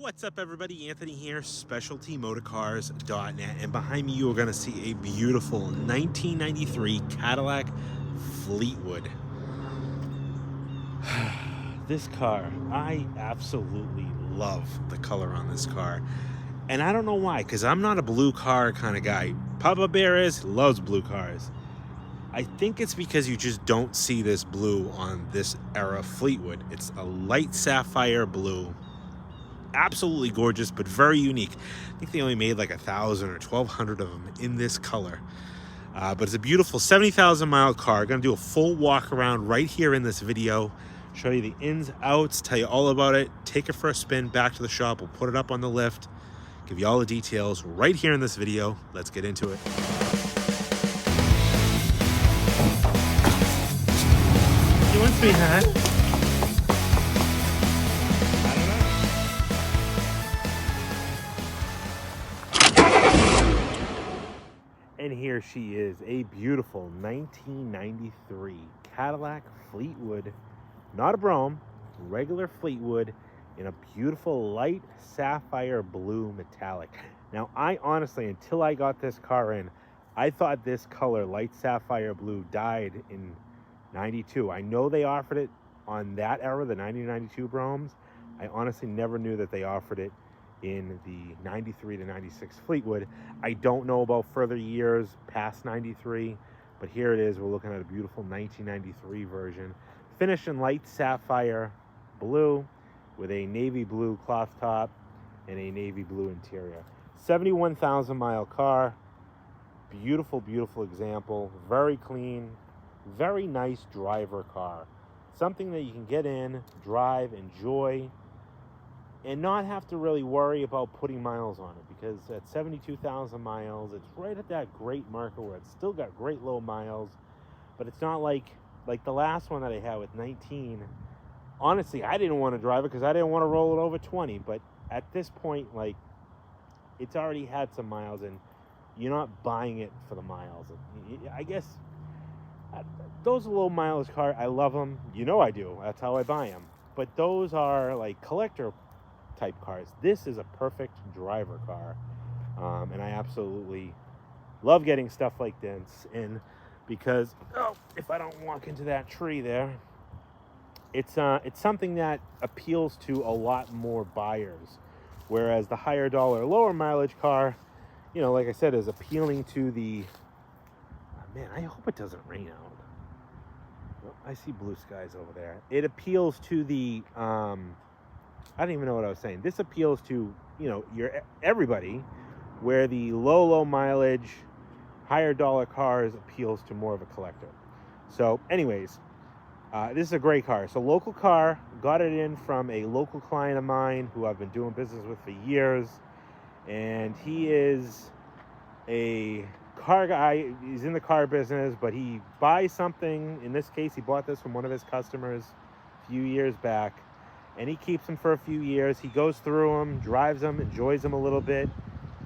What's up, everybody? Anthony here, specialtymotorcars.net, and behind me you are going to see a beautiful 1993 Cadillac Fleetwood. This car, I absolutely love the color on this car, and I don't know why, because I'm not a blue car kind of guy. Papa Bear loves blue cars. I think it's because you just don't see this blue on this era Fleetwood. It's a light sapphire blue. Absolutely gorgeous, but very unique. I think they only made like 1,000 or 1,200 of them in this color. But it's a beautiful 70,000 mile car. Gonna do a full walk around right here in this video. Show you the ins, outs, tell you all about it. Take it for a spin back to the shop. We'll put it up on the lift. Give you all the details right here in this video. Let's get into it. You want me, huh? And here she is, a beautiful 1993 Cadillac Fleetwood, not a brougham, regular Fleetwood in a beautiful light sapphire blue metallic. Now, I honestly, until I got this car in, I thought this color, light sapphire blue, died in 92. I know they offered it on that era, the 90-92 Broughams. I honestly never knew that they offered it in the 93 to 96 Fleetwood. I don't know about further years past 93, but here it is. We're looking at a beautiful 1993 version, finished in light sapphire blue with a navy blue cloth top and a navy blue interior. 71,000 mile car. Beautiful, beautiful example. Very clean, very nice driver car. Something that you can get in, drive, enjoy, and not have to really worry about putting miles on it, because at 72,000 miles, it's right at that great marker where it's still got great low miles, but it's not like the last one that I had with 19. Honestly, I didn't want to drive it because I didn't want to roll it over 20, but at this point, like, it's already had some miles, and you're not buying it for the miles. I guess those low mileage cars, I love them. You know I do. That's how I buy them. But those are like collector type cars. This is a perfect driver car, and I absolutely love getting stuff like this in, because if I don't walk into that tree there, it's something that appeals to a lot more buyers, whereas the higher dollar, lower mileage car, you know, like I said, is appealing to the man. I hope it doesn't rain out. Well, I see blue skies over there. It appeals to the I don't even know what I was saying. This appeals to, you know, everybody, where the low mileage, higher dollar cars appeals to more of a collector. So anyways, this is a great car. So local car, got it in from a local client of mine who I've been doing business with for years. And he is a car guy. He's in the car business, but he buys something. In this case, he bought this from one of his customers a few years back. And he keeps them for a few years. He goes through them, drives them, enjoys them a little bit.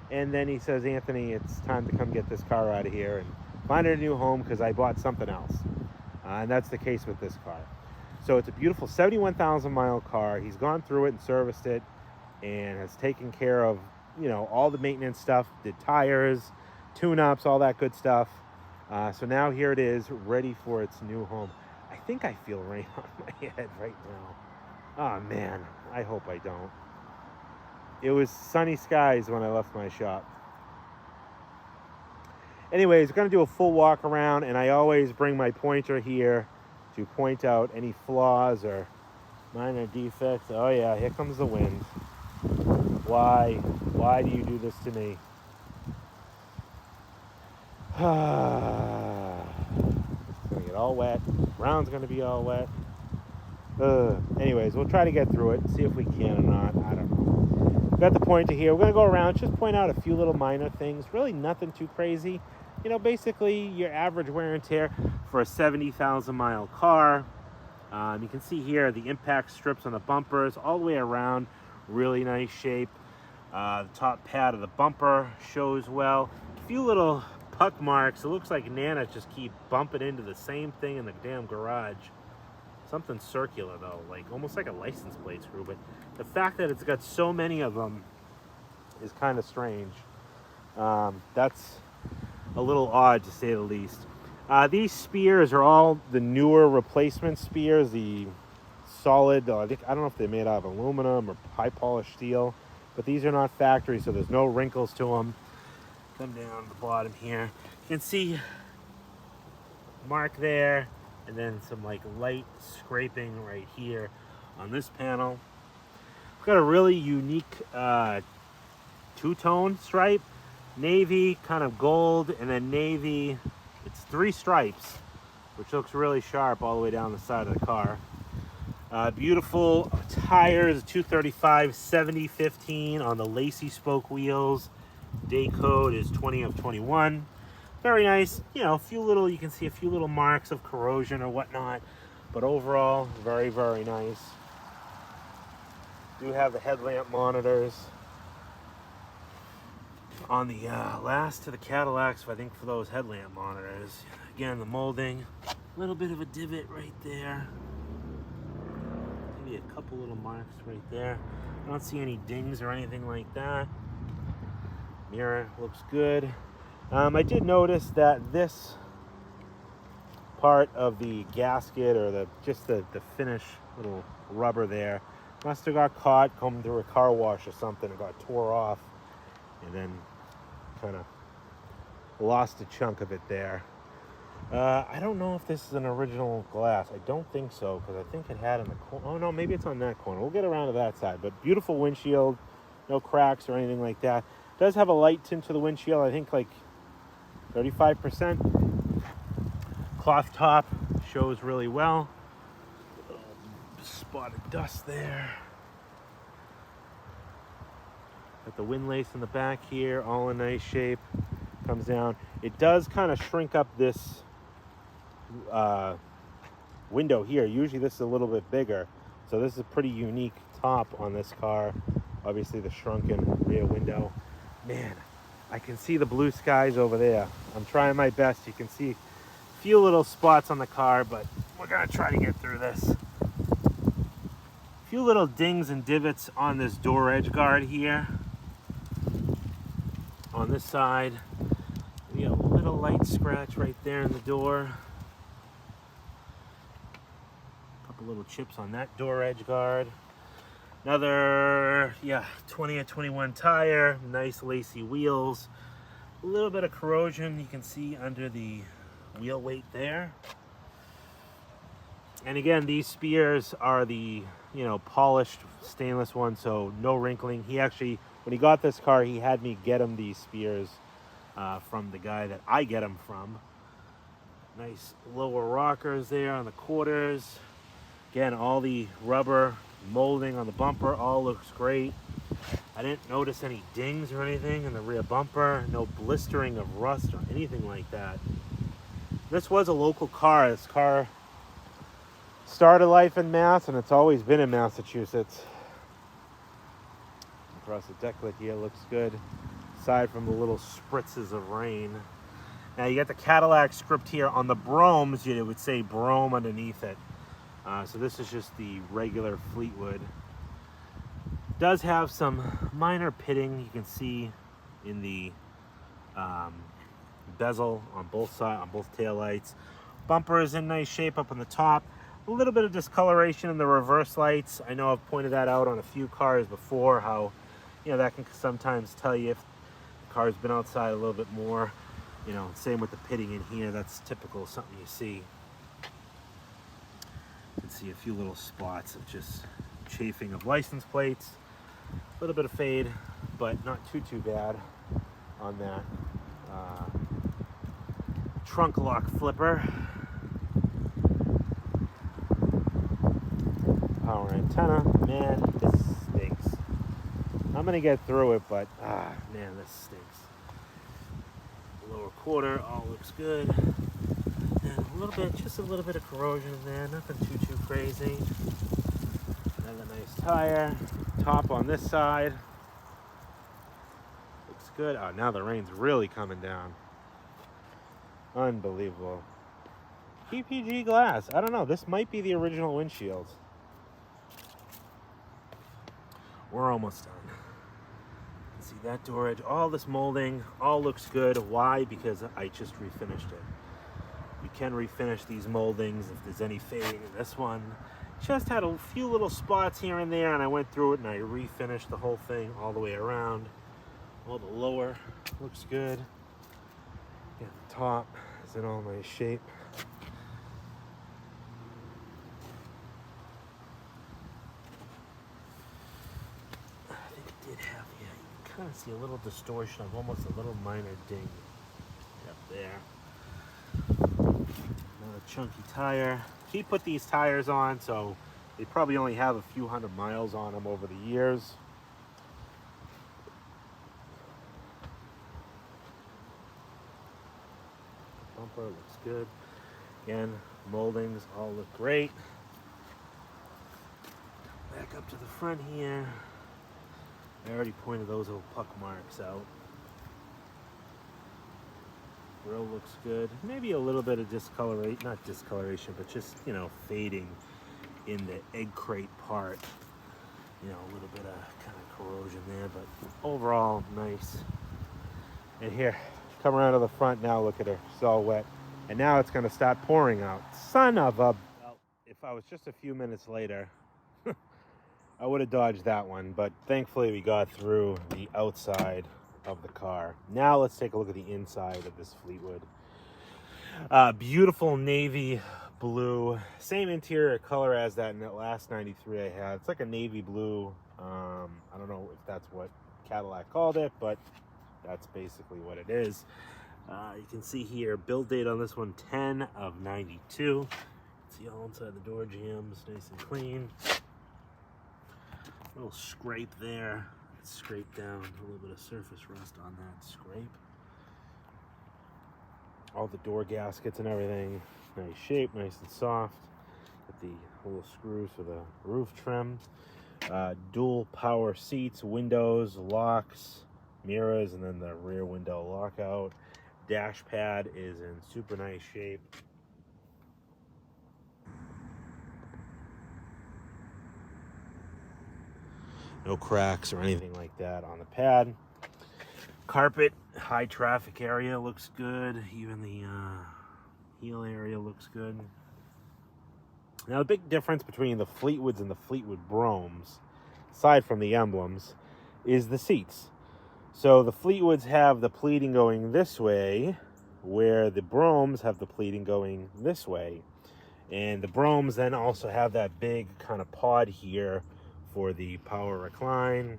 And then he says, Anthony, it's time to come get this car out of here and find it a new home because I bought something else. And that's the case with this car. So it's a beautiful 71,000 mile car. He's gone through it and serviced it and has taken care of, you know, all the maintenance stuff, did tires, tune-ups, all that good stuff. So now here it is, ready for its new home. I think I feel rain on my head right now. Oh man, I hope I don't. It was sunny skies when I left my shop. Anyways, we're going to do a full walk around, and I always bring my pointer here to point out any flaws or minor defects. Oh yeah, here comes the wind. Why do you do this to me? It's going to get all wet. Ground's going to be all wet. Anyways, we'll try to get through it, see if we can or not. I don't know. Got the pointer here. We're going to go around, just point out a few little minor things. Really nothing too crazy. You know, basically your average wear and tear for a 70,000 mile car. You can see here the impact strips on the bumpers all the way around. Really nice shape. The top pad of the bumper shows well. A few little puck marks. It looks like Nana just keep bumping into the same thing in the damn garage. Something circular though, like almost like a license plate screw, but the fact that it's got so many of them is kind of strange. That's a little odd to say the least. These spears are all the newer replacement spears, the solid, I don't know if they're made out of aluminum or high polished steel, but these are not factory, so there's no wrinkles to them. Come down to the bottom here. You can see mark there, and then some like light scraping right here on this panel. It's got a really unique two-tone stripe, navy, kind of gold, and then navy. It's 3 stripes, which looks really sharp all the way down the side of the car. Beautiful tires, 235 70/15 on the lacy spoke wheels. Day code is 20 of 21. Very nice. You know, you can see a few little marks of corrosion or whatnot, but overall, very, very nice. Do have the headlamp monitors on the last of the Cadillacs, I think, for those headlamp monitors. Again, the molding, a little bit of a divot right there. Maybe a couple little marks right there. I don't see any dings or anything like that. Mirror looks good. I did notice that this part of the gasket, or the finish little rubber there, must have got caught coming through a car wash or something. It got tore off and then kind of lost a chunk of it there. I don't know if this is an original glass. I don't think so, because I think it had in the corner. Oh no, maybe it's on that corner. We'll get around to that side. But beautiful windshield, no cracks or anything like that. It does have a light tint to the windshield, I think like 35%. Cloth top shows really well. Spot of dust there. Got the wind lace in the back here, all in nice shape. Comes down. It does kind of shrink up this window here. Usually this is a little bit bigger, so this is a pretty unique top on this car. Obviously the shrunken rear window. Man, I can see the blue skies over there. I'm trying my best. You can see a few little spots on the car, but we're gonna try to get through this. A few little dings and divots on this door edge guard here. On this side, we have a little light scratch right there in the door. A couple little chips on that door edge guard. Another, 20 of 21 tire, nice lacy wheels. A little bit of corrosion you can see under the wheel weight there. And again, these spears are the, polished stainless ones, so no wrinkling. He actually, when he got this car, he had me get him these spears from the guy that I get them from. Nice lower rockers there on the quarters. Again, all the rubber molding on the bumper all looks great. I didn't notice any dings or anything in the rear bumper. No blistering of rust or anything like that. This was a local car. This car started life in Mass, and it's always been in Massachusetts. Across the deck lid here looks good, aside from the little spritzes of rain. Now you got the Cadillac script here on the bromes. It would say Brougham underneath it. So this is just the regular Fleetwood. Does have some minor pitting you can see in the bezel on both sides, on both taillights. Bumper is in nice shape up on the top. A little bit of discoloration in the reverse lights. I know I've pointed that out on a few cars before, how that can sometimes tell you if the car's been outside a little bit more. Same with the pitting in here. That's typical, something you see. You can see a few little spots of just chafing of license plates. A little bit of fade, but not too bad on that trunk lock flipper. Power antenna. Man, this stinks. I'm gonna get through it, but man, this stinks. Lower quarter all looks good. And just a little bit of corrosion in there. Nothing too crazy. Another nice tire. Top on this side. Looks good. Oh, now the rain's really coming down. Unbelievable. PPG glass. I don't know. This might be the original windshield. We're almost done. See that door edge, all this molding, all looks good. Why? Because I just refinished it. You can refinish these moldings if there's any fading in this one. Just had a few little spots here and there, and I went through it and I refinished the whole thing all the way around. All the lower looks good. Yeah, the top is in all nice shape. I think it did have, yeah, you can kind of see a little distortion of almost a little minor ding up there. Another chunky tire. He put these tires on, so they probably only have a few hundred miles on them over the years. Bumper looks good. Again, moldings all look great. Back up to the front here. I already pointed those little puck marks out. Grill looks good. Maybe a little bit of discoloration, not discoloration, but just, you know, fading in the egg crate part. You know, a little bit of kind of corrosion there, but overall nice. And here, come around to the front now, look at her, it's all wet. And now it's gonna start pouring out. Son of a... Well, if I was just a few minutes later, I would have dodged that one, but thankfully we got through the outside of the car. Now let's take a look at the inside of this Fleetwood. Beautiful navy blue, same interior color as that last 93 I had. It's like a navy blue. I don't know if that's what Cadillac called it, but that's basically what it is. You can see here, build date on this one, 10 of 92. See all inside the door jambs, nice and clean. Little scrape there. It's scraped down, a little bit of surface rust on that scrape. All the door gaskets and everything, nice shape, nice and soft. Got the little screws for the roof trim. Dual power seats, windows, locks, mirrors, and then the rear window lockout. Dash pad is in super nice shape. No cracks or anything like that on the pad. Carpet, high traffic area looks good. Even the heel area looks good. Now the big difference between the Fleetwoods and the Fleetwood Broughams, aside from the emblems, is the seats. So the Fleetwoods have the pleating going this way, where the Broughams have the pleating going this way. And the Broughams then also have that big kind of pod here for the power recline,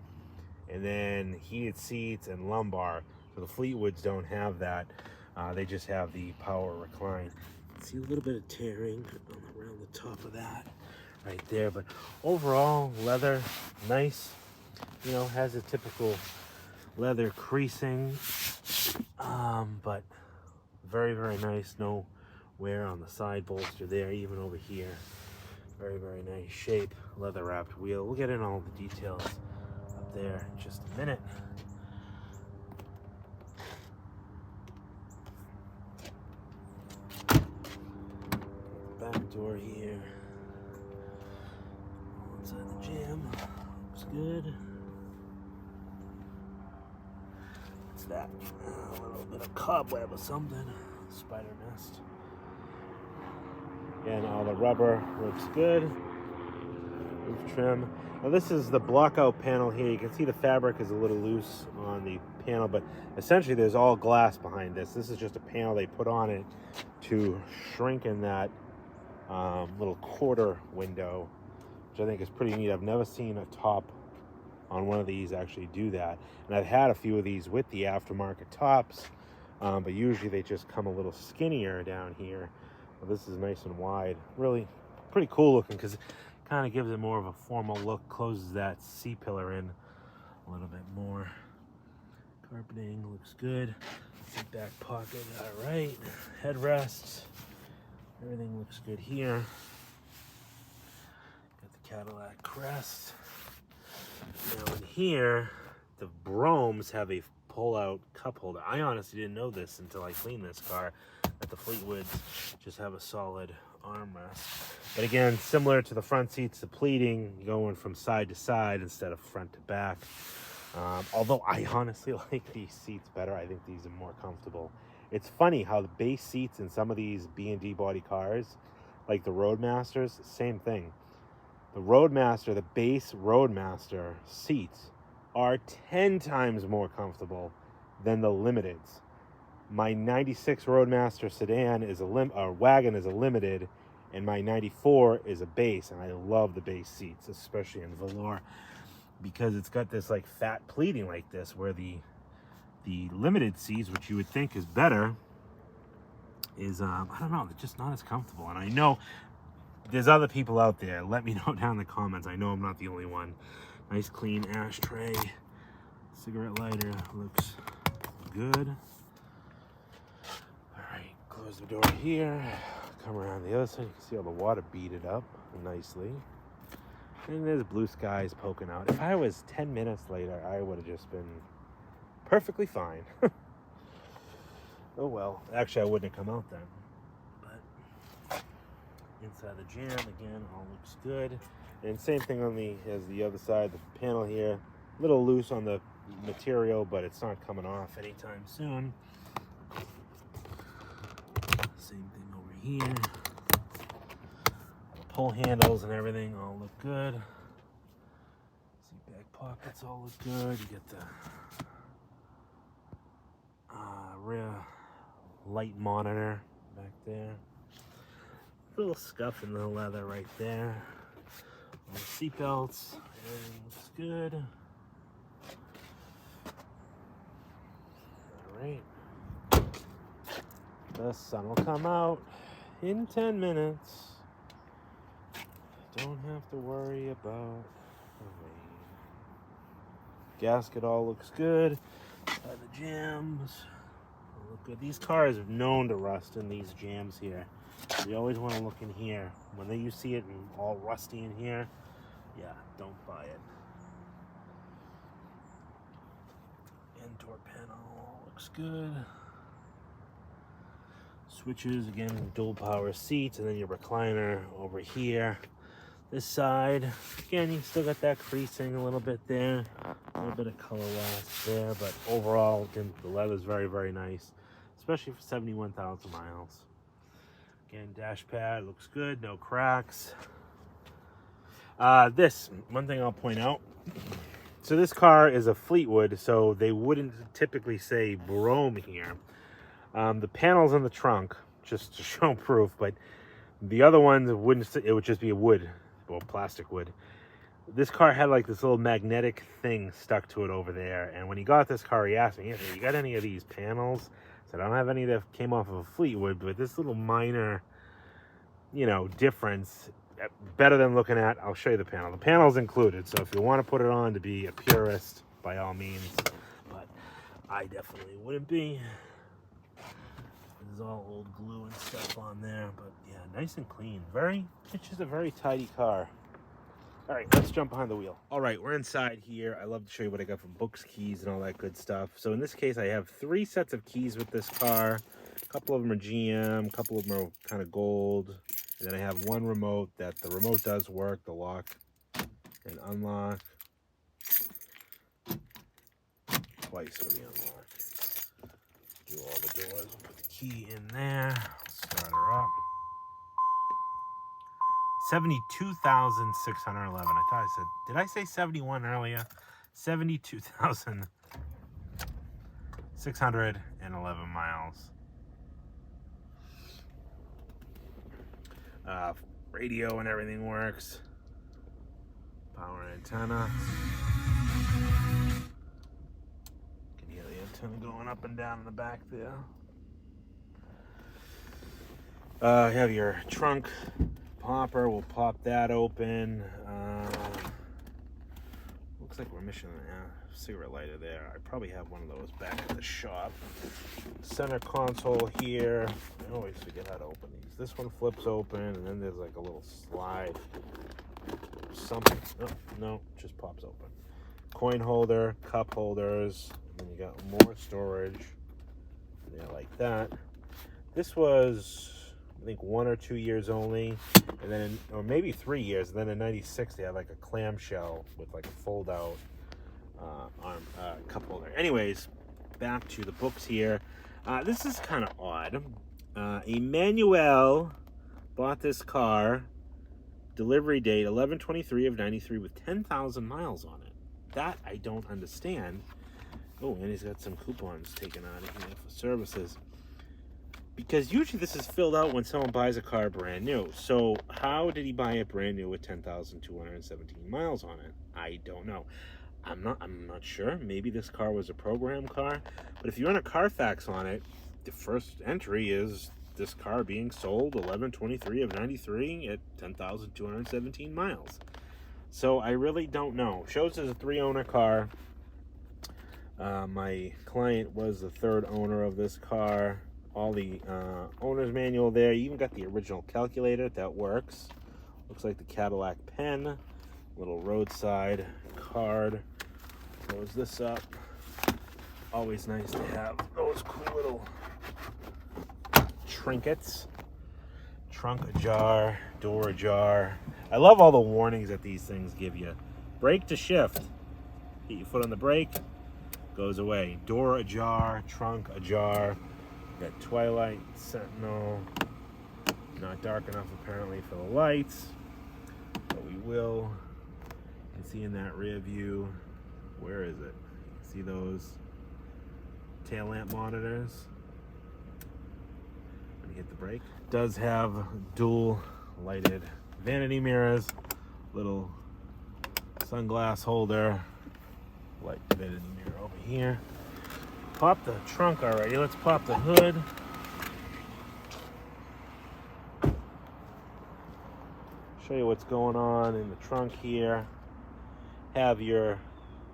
and then heated seats and lumbar. So the Fleetwoods don't have that. They just have the power recline. See a little bit of tearing around the top of that right there, but overall leather, nice. You know, has a typical leather creasing, but very, very nice. No wear on the side bolster there, even over here. Very, very nice shape, leather wrapped wheel. We'll get in all the details up there in just a minute. Back door here. Inside the jam. Looks good. What's that? A little bit of cobweb or something. Spider nest. Again, all the rubber looks good. Roof trim. Now this is the block-out panel here. You can see the fabric is a little loose on the panel, but essentially there's all glass behind this. This is just a panel they put on it to shrink in that little quarter window, which I think is pretty neat. I've never seen a top on one of these actually do that. And I've had a few of these with the aftermarket tops, but usually they just come a little skinnier down here. Well, this is nice and wide. Really pretty cool looking because it kind of gives it more of a formal look. Closes that C-pillar in a little bit more. Carpeting looks good. Seat back pocket, all right. Headrests. Everything looks good here. Got the Cadillac crest. Now in here, the Broughams have a pull-out cup holder. I honestly didn't know this until I cleaned this car. that the Fleetwoods just have a solid armrest. But again, similar to the front seats, the pleating going from side to side instead of front to back. Although I honestly like these seats better. I think these are more comfortable. It's funny how the base seats in some of these B&D body cars, like the Roadmasters, same thing. The Roadmaster, the base Roadmaster seats are 10 times more comfortable than the Limiteds. My 96 Roadmaster sedan is wagon is a limited, and my 94 is a base, and I love the base seats, especially in velour, because it's got this like fat pleating like this, where the limited seats, which you would think is better, is I don't know, they're just not as comfortable. And I know there's other people out there. Let me know down in the comments. I know I'm not the only one. Nice clean ashtray. Cigarette lighter looks good. All right, close the door here. Come around the other side. You can see all the water beaded up nicely. And there's blue skies poking out. If I was 10 minutes later, I would have just been perfectly fine. Oh well. Actually, I wouldn't have come out then. But inside the jam, again, all looks good. And same thing on as the other side. The panel here, a little loose on the material, but it's not coming off anytime soon. Same thing over here. The pull handles and everything all look good. See, back pockets all look good. You get the rear light monitor back there. Little scuff in the leather right there. All the seat belts, everything looks good. All right. The sun will come out in 10 minutes. Don't have to worry about the rain. Gasket all looks good. The jams all look good. These cars are known to rust in these jams here. You always want to look in here. When you see it all rusty in here, yeah, don't buy it. End door panel looks good. Switches, again, dual power seats, and then your recliner over here. This side, again, you still got that creasing a little bit there. A little bit of color loss there, but overall, again, the leather's very, very nice, especially for 71,000 miles. Again, dash pad looks good, no cracks. This, one thing I'll point out. So this car is a Fleetwood, so they wouldn't typically say brougham here. The panels in the trunk, just to show proof, but the other ones wouldn't. It would just be a wood, or plastic wood. This car had like this little magnetic thing stuck to it over there, and when he got this car, he asked me, "You got any of these panels?" I said, "I don't have any that came off of a Fleetwood, but this little minor, difference, better than looking at." I'll show you the panel. The panel's included, so if you want to put it on to be a purist, by all means, but I definitely wouldn't be. There's all old glue and stuff on there, but yeah, nice and clean. It's just a very tidy car. All right, let's jump behind the wheel. All right, we're inside here. I love to show you what I got from books, keys, and all that good stuff. So in this case, I have 3 sets of keys with this car. A couple of them are GM, a couple of them are kind of gold. And then I have one remote that the remote does work, the lock and unlock. Twice for the unlock. Do all the doors, put the key in there, start her up. 72,611. I thought I said, did I say 71 earlier? 72,611 miles. Radio and everything works. Power antenna. Can hear the antenna going up and down in the back there. You have your trunk popper. We'll pop that open. Looks like we're missing a cigarette lighter there. I probably have one of those back at the shop. Center console here. I always forget how to open these. This one flips open, and then there's like a little slide. Something. Oh, no, just pops open. Coin holder, cup holders, and then you got more storage. Yeah, like that. This was, I think, 1 or 2 years only, and then, or maybe 3 years. And then in '96 they had like a clamshell with like a fold-out arm cup holder. Anyways, back to the books here. This is kind of odd. Emmanuel bought this car. Delivery date 11/23 of '93 with 10,000 miles on it. That I don't understand. Oh, and he's got some coupons taken out of here for services. Because usually this is filled out when someone buys a car brand new. So how did he buy it brand new with 10,217 miles on it? I don't know. I'm not sure. Maybe this car was a program car. But if you run a Carfax on it, the first entry is this car being sold 11/23 of '93 at 10,217 miles. So I really don't know. Shows as a 3-owner car. My client was the 3rd owner of this car. All the owner's manual there. You even got the original calculator that works. Looks like the Cadillac pen. Little roadside card. Close this up. Always nice to have those cool little trinkets. Trunk ajar, door ajar. I love all the warnings that these things give you. Brake to shift. Get your foot on the brake. Goes away. Door ajar, trunk ajar. Got Twilight, Sentinel. Not dark enough apparently for the lights, but we will. You can see in that rear view, where is it? You can see those tail lamp monitors. When you hit the brake. Does have dual lighted vanity mirrors, little sunglass holder, light vanity mirror over here. Pop the trunk already. Let's pop the hood. Show you what's going on in the trunk here. Have your,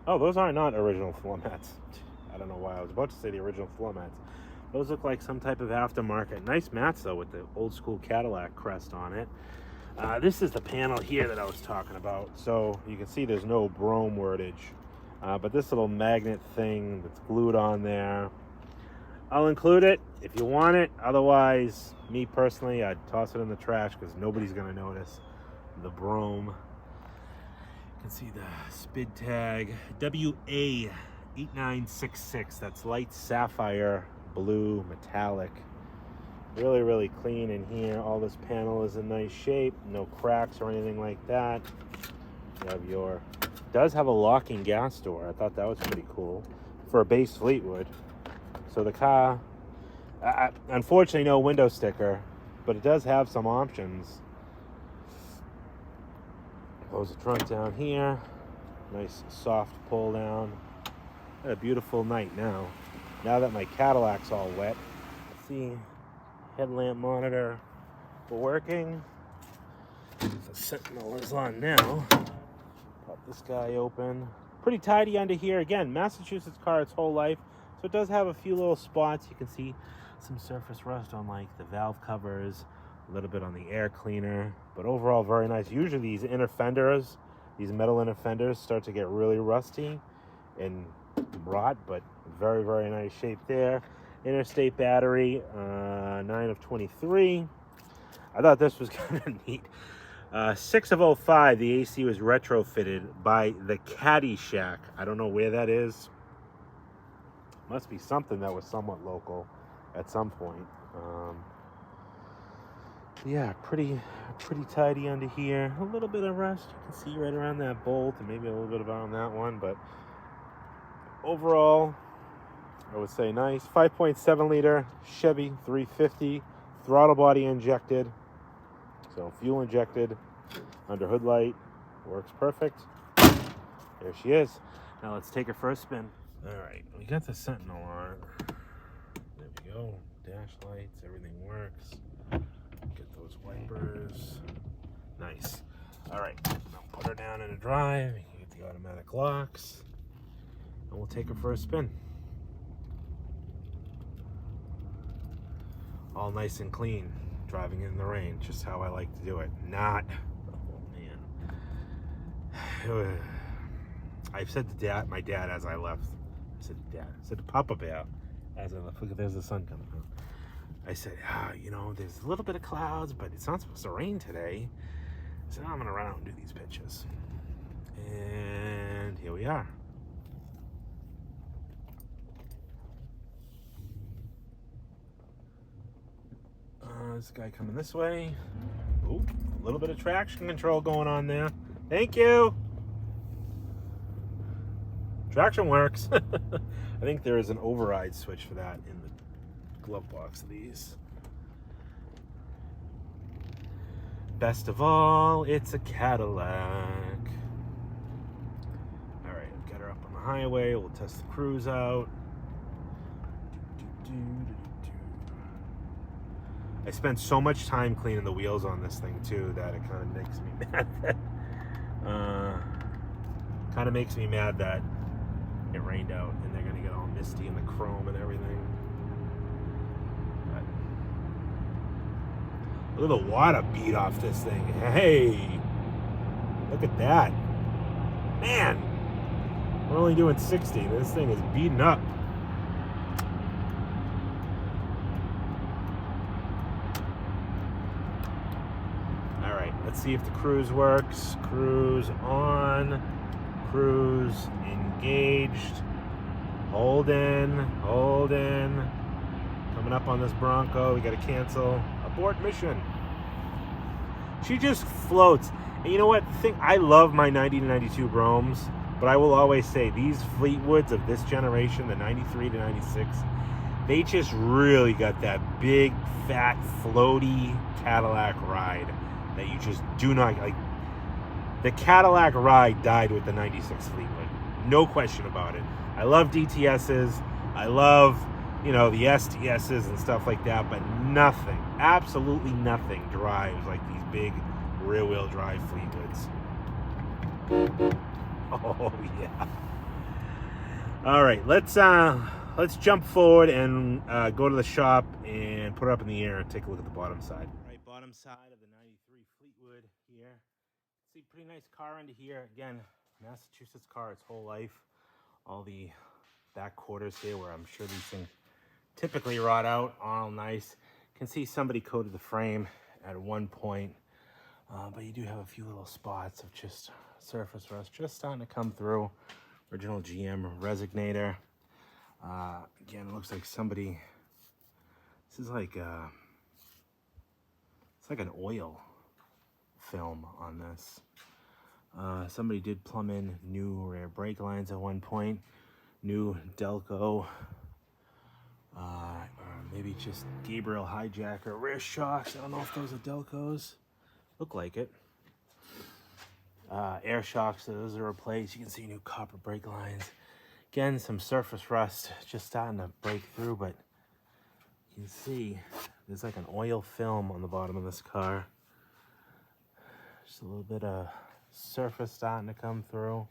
oh, those are not original floor mats. I don't know why I was about to say the original floor mats. Those look like some type of aftermarket. Nice mats though with the old school Cadillac crest on it. This is the panel here that I was talking about. So you can see there's no brougham wordage. But this little magnet thing that's glued on there, I'll include it if you want it. Otherwise, me personally, I'd toss it in the trash because nobody's going to notice the brougham. You can see the SPID tag, WA8966. That's Light Sapphire Blue Metallic. Really, really clean in here. All this panel is in nice shape. No cracks or anything like that. You have your... does have a locking gas door. I thought that was pretty cool for a base Fleetwood. So the car, unfortunately no window sticker, but it does have some options. Close the trunk down here. Nice soft pull down. What a beautiful night now. Now that my Cadillac's all wet. Let's see, headlamp monitor working. The Sentinel is on now. Pop this guy open. Pretty tidy under here. Again, Massachusetts car its whole life, so it does have a few little spots. You can see some surface rust on like the valve covers, a little bit on the air cleaner, but overall very nice. Usually these inner fenders, these metal inner fenders start to get really rusty and rot, but very, very nice shape there. Interstate battery, 9 of 23. I thought this was kind of neat. 6 of 05, the AC was retrofitted by the Caddy Shack. I don't know where that is. Must be something that was somewhat local at some point. Yeah, pretty tidy under here. A little bit of rust. You can see right around that bolt and maybe a little bit around that one. But overall, I would say nice. 5.7 liter Chevy 350. Throttle body injected. So fuel injected, under hood light, works perfect. There she is. Now let's take her for a spin. All right, we got the Sentinel on. There we go. Dash lights, everything works. Get those wipers. Nice. All right, now put her down in a drive. You can get the automatic locks, and we'll take her for a spin. All nice and clean. Driving in the rain, just how I like to do it. Not, oh man. I've said to my dad as I left. I said to Papa Bear as I left. Look, there's the sun coming out. I said, you know, there's a little bit of clouds, but it's not supposed to rain today. So I'm gonna run out and do these pitches. And here we are. This guy coming this way. Ooh, a little bit of traction control going on there. Thank you. Traction works. I think there is an override switch for that in the glove box of these. Best of all, it's a Cadillac. All right, I've got her up on the highway. We'll test the cruise out. I spent so much time cleaning the wheels on this thing too that it kind of makes me mad that it rained out and they're gonna get all misty in the chrome and everything. But look at the water beat off this thing. Hey, look at that, man. We're only doing 60. This thing is beating up. Let's see if the cruise works. Cruise on. Cruise engaged. Hold in. Hold in. Coming up on this Bronco. We got to cancel. Abort mission. She just floats. And you know what? I love my 90 to 92 Bromes, but I will always say these Fleetwoods of this generation, the 93 to 96, they just really got that big, fat, floaty Cadillac ride that you just do not like. The Cadillac ride died with the 96 Fleetwood. No question about it. I love DTSs. I love, you know, the STSs and stuff like that, but nothing, absolutely nothing drives like these big rear-wheel drive Fleetwoods. Oh, yeah. All right, let's jump forward and go to the shop and put it up in the air and take a look at the bottom side. All right, bottom side of the 93 Fleetwood here. See, pretty nice car under here. Again, Massachusetts car its whole life. All the back quarters here where I'm sure these things typically rot out, all nice. Can see somebody coated the frame at one point, but you do have a few little spots of just surface rust just starting to come through. Original GM resignator. Again, it looks like somebody, this is like it's like an oil film on this. Somebody did plumb in new rear brake lines at one point, new Delco, or maybe just Gabriel Hijacker rear shocks. I don't know if those are Delcos. Look like it. Air shocks, those are replaced. You can see new copper brake lines. Again, some surface rust just starting to break through, but you can see there's like an oil film on the bottom of this car. Just a little bit of surface starting to come through.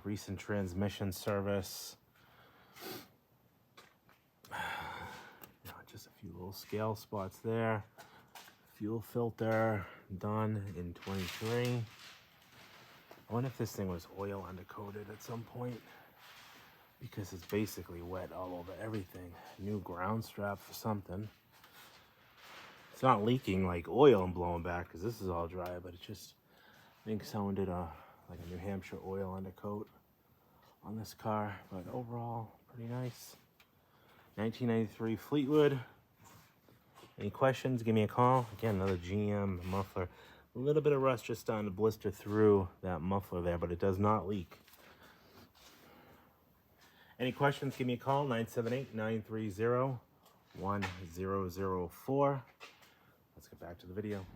Recent transmission service. Just a few little scale spots there. Fuel filter done in 23. I wonder if this thing was oil undercoated at some point, because it's basically wet all over everything. New ground strap for something. It's not leaking like oil and blowing back because this is all dry, but it just, I think someone did like a New Hampshire oil undercoat on this car. But overall, pretty nice. 1993 Fleetwood. Any questions, give me a call. Again, another GM muffler. A little bit of rust just starting to blister through that muffler there, but it does not leak. Any questions, give me a call, 978-930-1004. Let's get back to the video.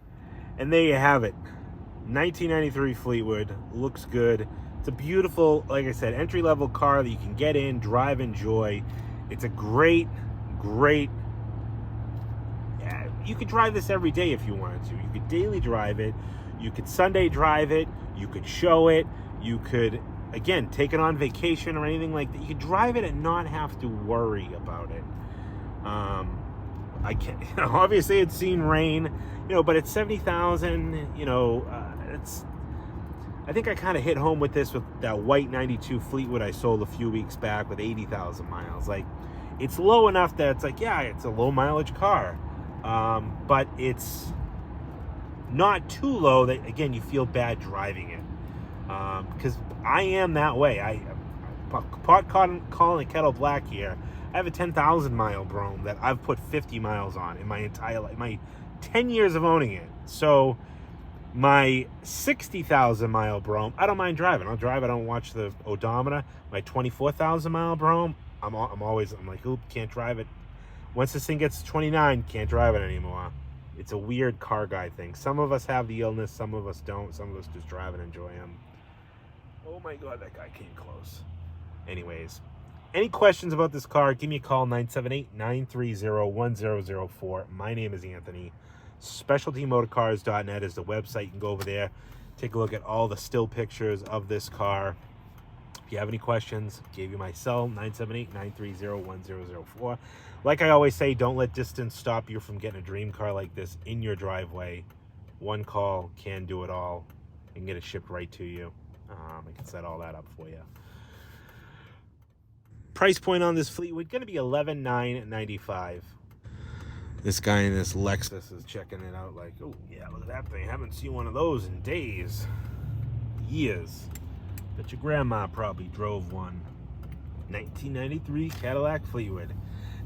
And there you have it. 1993 Fleetwood, looks good. It's a beautiful, like I said, entry-level car that you can get in, drive, enjoy. It's a great, you could drive this every day if you wanted to. You could daily drive it. You could Sunday drive it. You could show it. You could, again, take it on vacation or anything like that. You could drive it and not have to worry about it. I can't, obviously it's seen rain, but it's 70,000, it's, I think I kind of hit home with this with that white 92 Fleetwood I sold a few weeks back with 80,000 miles. Like, It's low enough that it's like, yeah, it's a low mileage car, but it's not too low that, again, you feel bad driving it. Because I am that way. Pot calling a kettle black here. I have a 10,000 mile brougham that I've put 50 miles on in my entire life, my 10 years of owning it. So my 60,000 mile brougham, I don't mind driving. I'll drive. I don't watch the odometer. My 24,000 mile brougham, I'm like, oop, can't drive it. Once this thing gets to 29, can't drive it anymore. It's a weird car guy thing. Some of us have the illness, some of us don't. Some of us just drive and enjoy them. Oh my God, that guy came close. Anyways, any questions about this car, give me a call, 978-930-1004. My name is Anthony. SpecialtyMotorcars.net is the website. You can go over there, take a look at all the still pictures of this car. If you have any questions, give you my cell, 978-930-1004. Like I always say, don't let distance stop you from getting a dream car like this in your driveway. One call can do it all and get it shipped right to you. I can set all that up for you. Price point on this Fleetwood going to be $11,995. This guy in this Lexus is checking it out like, oh yeah, look at that thing. Haven't seen one of those in days, years. Bet your grandma probably drove one. 1993 Cadillac Fleetwood.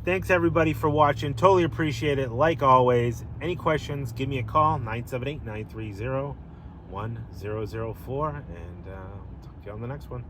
Thanks everybody for watching. Totally appreciate it. Like always, any questions, give me a call, 978-930-1004, and we'll talk to you on the next one.